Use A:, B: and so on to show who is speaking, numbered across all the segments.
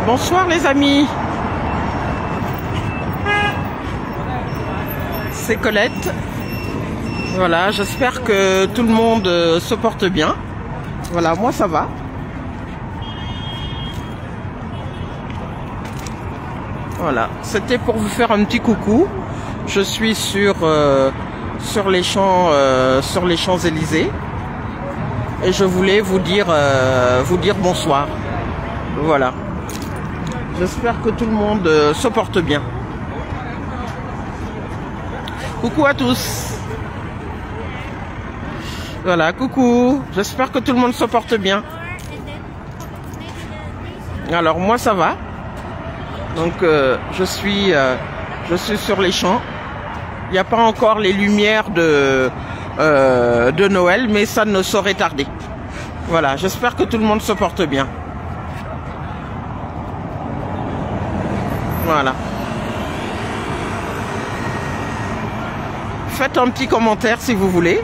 A: Bonsoir les amis. C'est Colette. Voilà, j'espère que tout le monde se porte bien. Voilà, moi ça va. Voilà, c'était pour vous faire un petit coucou. Je suis sur les Champs-Élysées et je voulais vous dire bonsoir. Voilà. J'espère que tout le monde se porte bien. Coucou à tous. Voilà, coucou. J'espère que tout le monde se porte bien. Alors moi ça va. Donc je suis sur les champs. Il n'y a pas encore les lumières de Noël, mais ça ne saurait tarder. Voilà, j'espère que tout le monde se porte bien. Voilà. Faites un petit commentaire si vous voulez.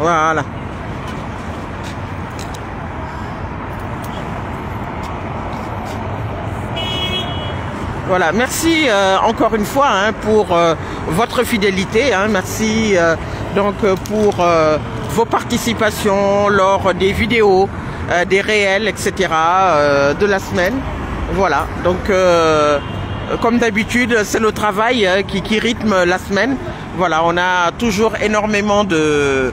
A: Voilà. Voilà, merci encore une fois pour votre fidélité. Merci pour vos participations lors des vidéos, des réels, etc. De la semaine. Voilà, donc comme d'habitude, c'est le travail qui rythme la semaine. Voilà, on a toujours énormément de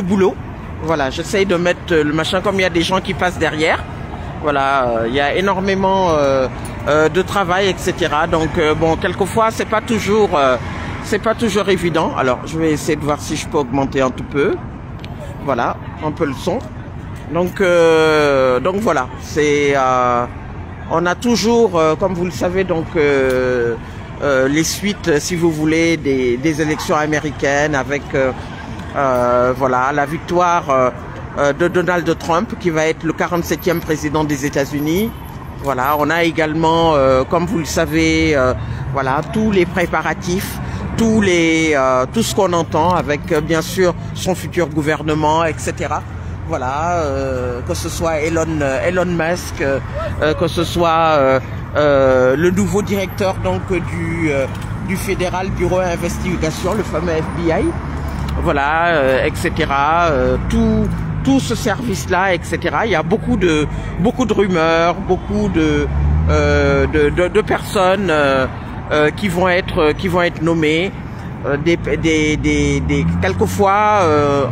A: boulot. Voilà, j'essaye de mettre le machin comme il y a des gens qui passent derrière. Voilà, il y a énormément de travail, etc. Donc bon, quelquefois c'est pas toujours évident. Alors je vais essayer de voir si je peux augmenter un tout peu. Voilà, un peu le son. Donc voilà, c'est on a toujours, comme vous le savez, donc les suites, si vous voulez, des élections américaines avec voilà la victoire de Donald Trump qui va être le 47e président des États-Unis. Voilà, on a également, comme vous le savez, voilà tous les préparatifs, tout ce qu'on entend avec bien sûr son futur gouvernement, etc. Voilà, que ce soit Elon Musk, que ce soit le nouveau directeur donc du Fédéral Bureau d'investigation, le fameux FBI. Voilà, etc. Tout ce service-là, etc. Il y a beaucoup de rumeurs, beaucoup de personnes qui vont être nommées. Quelquefois,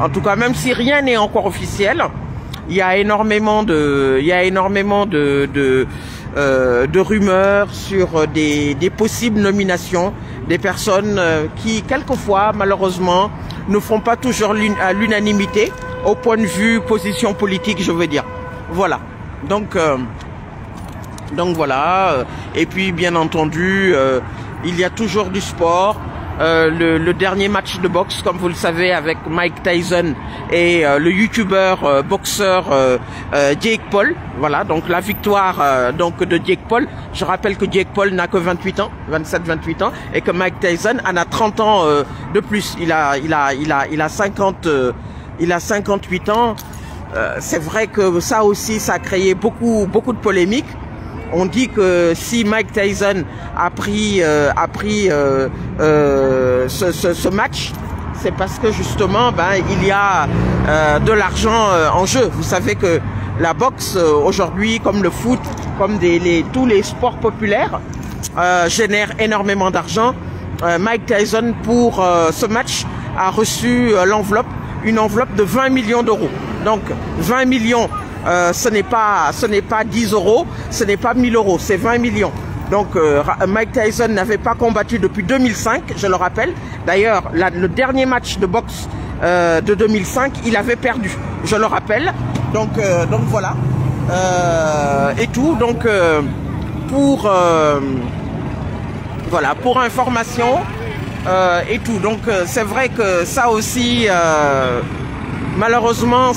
A: en tout cas, même si rien n'est encore officiel, il y a énormément de rumeurs sur des possibles nominations, des personnes qui quelquefois malheureusement ne font pas toujours à l'unanimité au point de vue position politique, je veux dire. Voilà. Donc voilà. Et puis bien entendu, il y a toujours du sport. Le dernier match de boxe, comme vous le savez, avec Mike Tyson et le youtubeur boxeur Jake Paul. Voilà, donc la victoire donc de Jake Paul. Je rappelle que Jake Paul n'a que 28 ans, 27-28 ans, et que Mike Tyson en a 30 ans de plus. Il a 58 ans. C'est vrai que ça aussi, ça a créé beaucoup de polémiques. On dit que si Mike Tyson a pris ce match, c'est parce que justement, il y a de l'argent en jeu. Vous savez que la boxe aujourd'hui, comme le foot, comme tous les sports populaires, génèrent énormément d'argent. Mike Tyson pour ce match a reçu une enveloppe de 20 millions d'euros. Donc 20 millions. Ce n'est pas 10 euros, ce n'est pas 1000 euros, c'est 20 millions. Donc Mike Tyson n'avait pas combattu depuis 2005, je le rappelle. D'ailleurs, le dernier match de boxe de 2005, il avait perdu, je le rappelle. Donc voilà. Et tout, donc voilà, pour information et tout. Donc c'est vrai que ça aussi, malheureusement,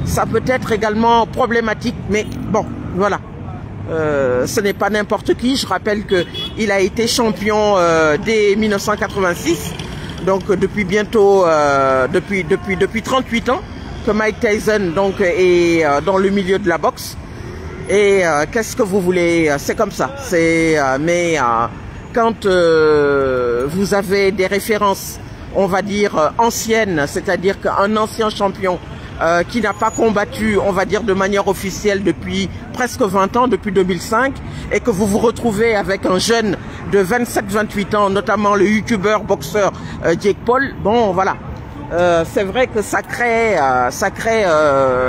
A: ça peut être également problématique, mais bon, voilà. Ce n'est pas n'importe qui. Je rappelle qu'il a été champion dès 1986. Donc depuis bientôt, depuis 38 ans que Mike Tyson donc est dans le milieu de la boxe. Et qu'est-ce que vous voulez, c'est comme ça. Mais quand vous avez des références, on va dire anciennes, c'est-à-dire qu'un ancien champion qui n'a pas combattu, on va dire de manière officielle depuis presque 20 ans, depuis 2005, et que vous vous retrouvez avec un jeune de 27-28 ans, notamment le youtubeur boxeur Jake Paul, bon voilà, c'est vrai que ça crée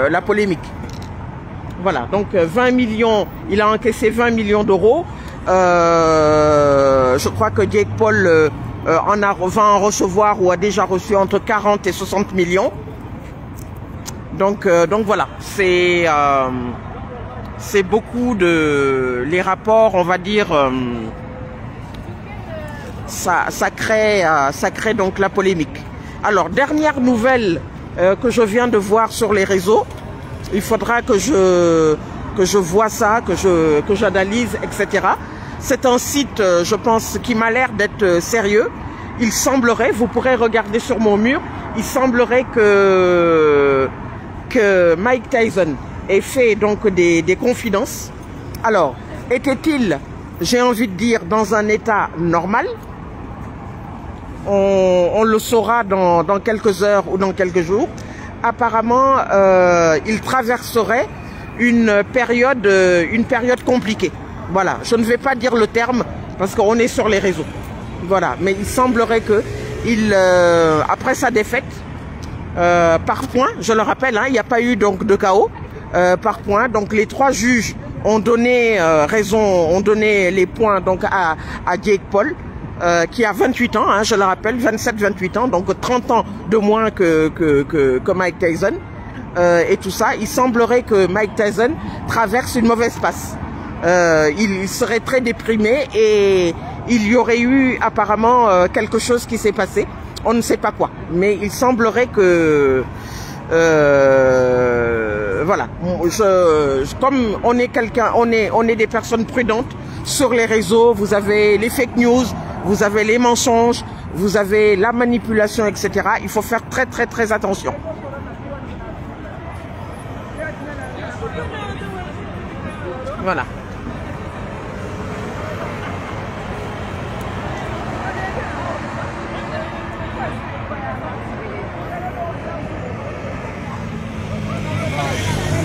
A: la polémique. Voilà, donc 20 millions, il a encaissé 20 millions d'euros. Je crois que Jake Paul va en recevoir ou a déjà reçu entre 40 et 60 millions. Donc voilà, c'est beaucoup de... Les rapports, on va dire, ça crée donc la polémique. Alors, dernière nouvelle que je viens de voir sur les réseaux, il faudra que je vois ça, que j'analyse, etc. C'est un site, je pense, qui m'a l'air d'être sérieux. Il semblerait, vous pourrez regarder sur mon mur, il semblerait que Mike Tyson ait fait donc des confidences. Alors, était-il, j'ai envie de dire, dans un état normal? On le saura dans quelques heures ou dans quelques jours. Apparemment, il traverserait une période compliquée. Voilà, je ne vais pas dire le terme parce qu'on est sur les réseaux. Voilà, mais il semblerait que après sa défaite, par points, je le rappelle, hein, il n'y a pas eu donc de KO, par points. Donc les 3 juges ont donné ont donné les points donc à Jake Paul, qui a 28 ans, hein, je le rappelle, 27-28 ans, donc 30 ans de moins que Mike Tyson. Et tout ça, il semblerait que Mike Tyson traverse une mauvaise passe. Il serait très déprimé et il y aurait eu apparemment quelque chose qui s'est passé. On ne sait pas quoi, mais il semblerait que voilà. Comme on est on est des personnes prudentes sur les réseaux. Vous avez les fake news, vous avez les mensonges, vous avez la manipulation, etc. Il faut faire très attention. Voilà.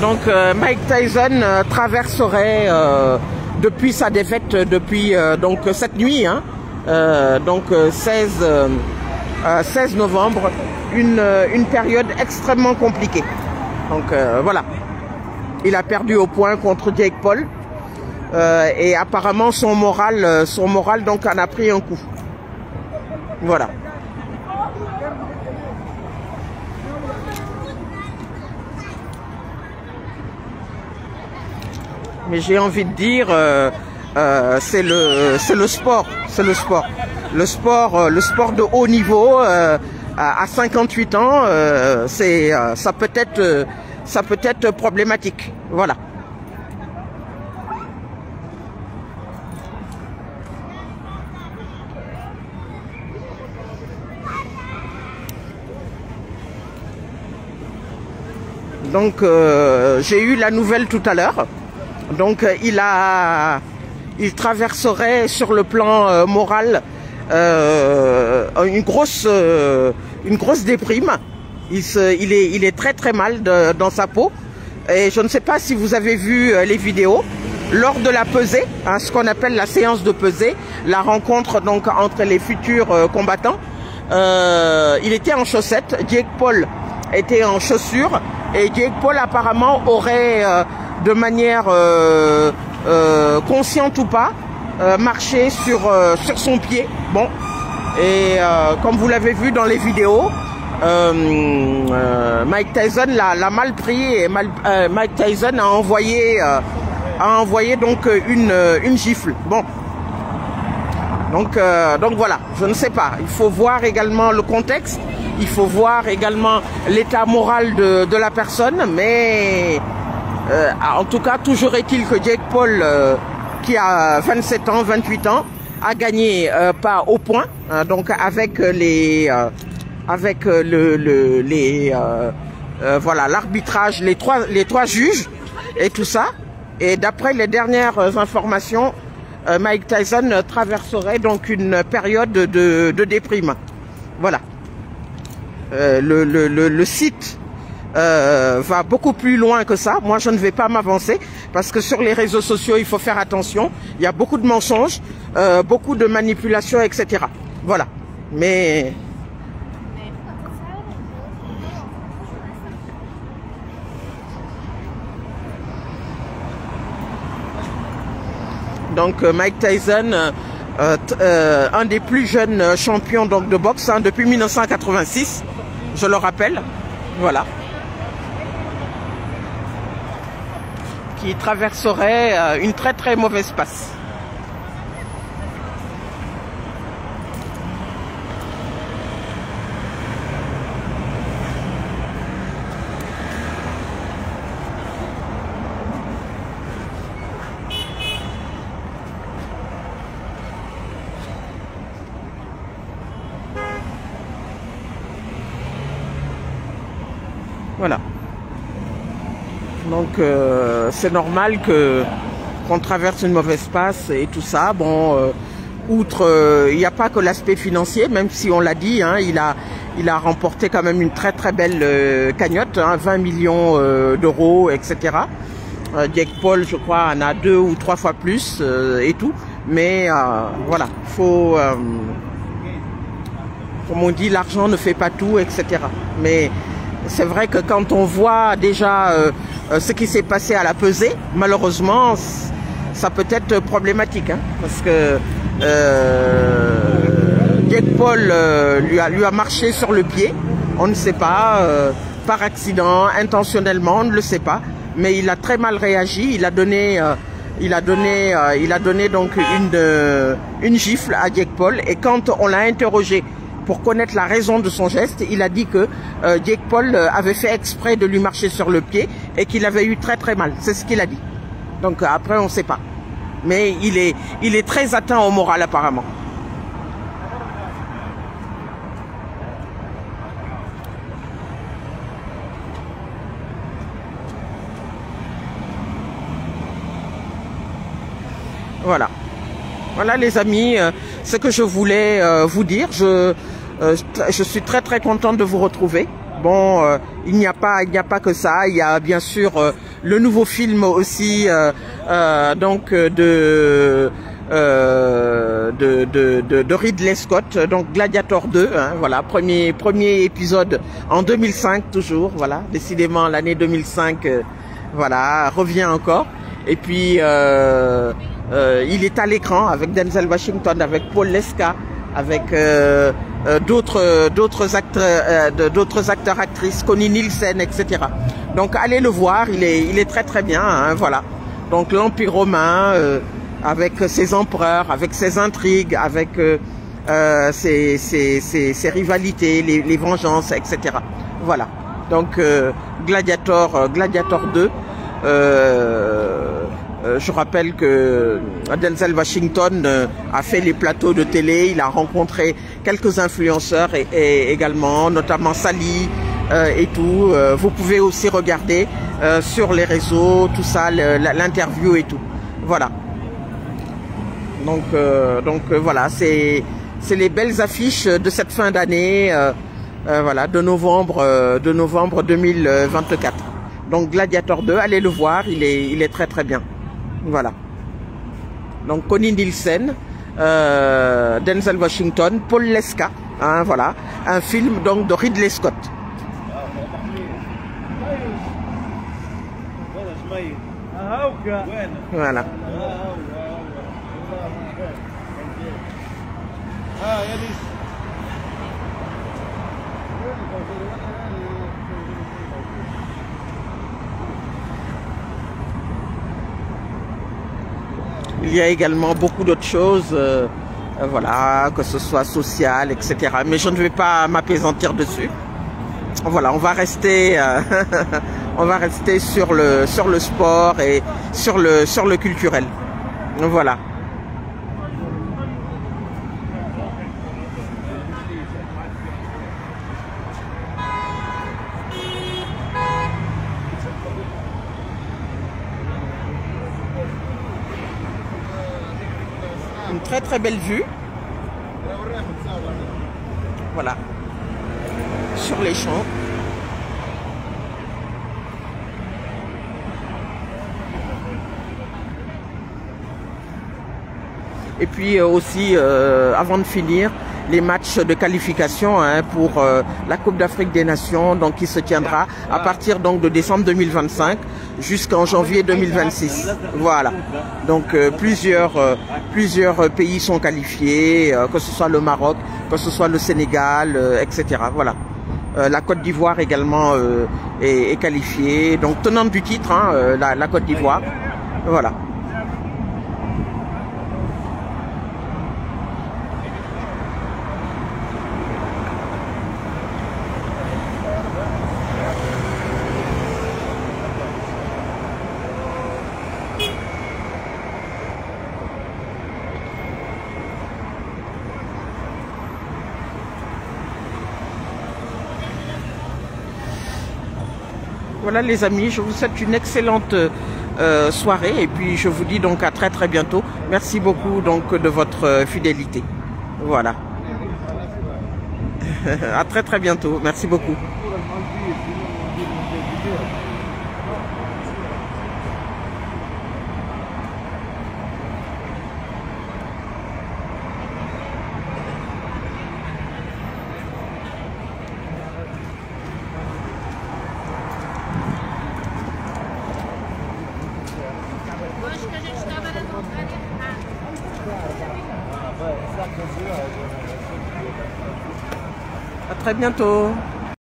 A: Donc Mike Tyson traverserait depuis sa défaite, depuis donc cette nuit, hein, donc 16 novembre, une période extrêmement compliquée. Donc voilà, il a perdu au point contre Jake Paul et apparemment son moral donc en a pris un coup. Voilà. Mais j'ai envie de dire, c'est le sport, le sport de haut niveau à 58 ans, ça peut être problématique, voilà. Donc j'ai eu la nouvelle tout à l'heure. Donc il traverserait sur le plan moral une grosse déprime. Il est très mal dans sa peau. Et je ne sais pas si vous avez vu les vidéos lors de la pesée, hein, ce qu'on appelle la séance de pesée, la rencontre donc entre les futurs combattants. Il était en chaussettes, Jake Paul était en chaussures et Jake Paul apparemment aurait de manière consciente ou pas marché sur son pied. Bon, et comme vous l'avez vu dans les vidéos, Mike Tyson l'a mal pris et Mike Tyson a envoyé donc une gifle. Bon, donc voilà, je ne sais pas. Il faut voir également le contexte. Il faut voir également l'état moral de la personne, mais En tout cas, toujours est-il que Jake Paul, qui a 27 ans, 28 ans, a gagné pas au point, hein, donc avec voilà, l'arbitrage, les trois juges et tout ça. Et d'après les dernières informations, Mike Tyson traverserait donc une période de déprime. Voilà. Le site va beaucoup plus loin que ça. Moi, je ne vais pas m'avancer parce que sur les réseaux sociaux, il faut faire attention. Il y a beaucoup de mensonges, beaucoup de manipulations, etc. Voilà. Mais donc Mike Tyson, un des plus jeunes champions donc de boxe, hein, depuis 1986, je le rappelle, voilà, qui traverserait une très très mauvaise passe. Voilà. Donc c'est normal qu'on traverse une mauvaise passe et tout ça. Bon, outre, il n'y a pas que l'aspect financier, même si on l'a dit, hein, il a remporté quand même une très très belle cagnotte, hein, 20 millions d'euros, etc. Jake Paul, je crois, en a 2 ou 3 fois plus et tout. Mais voilà, faut, comme on dit, l'argent ne fait pas tout, etc. Mais c'est vrai que quand on voit déjà ce qui s'est passé à la pesée, malheureusement, ça peut être problématique, hein, parce que Jake Paul lui a marché sur le pied, on ne sait pas, par accident, intentionnellement, on ne le sait pas, mais il a très mal réagi, il a donné donc une gifle à Jake Paul, et quand on l'a interrogé pour connaître la raison de son geste, il a dit que Jake Paul avait fait exprès de lui marcher sur le pied et qu'il avait eu très très mal. C'est ce qu'il a dit. Donc après, on ne sait pas. Mais il est très atteint au moral apparemment. Voilà. Voilà les amis, ce que je voulais vous dire. Je suis très très contente de vous retrouver. Bon, il n'y a pas que ça. Il y a bien sûr le nouveau film aussi donc de Ridley Scott, donc Gladiator 2. Hein, voilà, premier épisode en 2005 toujours. Voilà, décidément l'année 2005, voilà, revient encore. Et puis il est à l'écran avec Denzel Washington, avec Paul Lesca, avec d'autres acteurs, actrices, Connie Nielsen, etc. Donc allez le voir, il est très très bien, hein, voilà. Donc l'Empire romain, avec ses empereurs, avec ses intrigues, avec ses rivalités, les vengeances, etc. Voilà. Donc Gladiator 2. Je rappelle que Denzel Washington a fait les plateaux de télé, il a rencontré quelques influenceurs et également, notamment Sally et tout. Vous pouvez aussi regarder sur les réseaux, tout ça, l'interview et tout. Voilà. Donc voilà, c'est les belles affiches de cette fin d'année, voilà, de novembre 2024. Donc Gladiator 2, allez le voir, il est très très bien. Voilà. Donc Connie Nielsen, Denzel Washington, Paul Lesca, hein, voilà, un film donc de Ridley Scott. Voilà. Il y a également beaucoup d'autres choses, voilà, que ce soit social, etc. Mais je ne vais pas m'appesantir dessus. Voilà, on va rester on va rester sur le sport et sur le culturel. Voilà. Une très très belle vue. Voilà. Sur les champs. Et puis aussi, avant de finir, les matchs de qualification pour la Coupe d'Afrique des Nations, donc qui se tiendra à partir donc de décembre 2025 jusqu'en janvier 2026. Voilà. Donc plusieurs pays sont qualifiés, que ce soit le Maroc, que ce soit le Sénégal, etc. Voilà. La Côte d'Ivoire également est qualifiée, donc tenante du titre, la Côte d'Ivoire. Voilà. Voilà les amis, je vous souhaite une excellente soirée et puis je vous dis donc à très très bientôt. Merci beaucoup donc de votre fidélité. Voilà. À très très bientôt. Merci beaucoup. À très bientôt.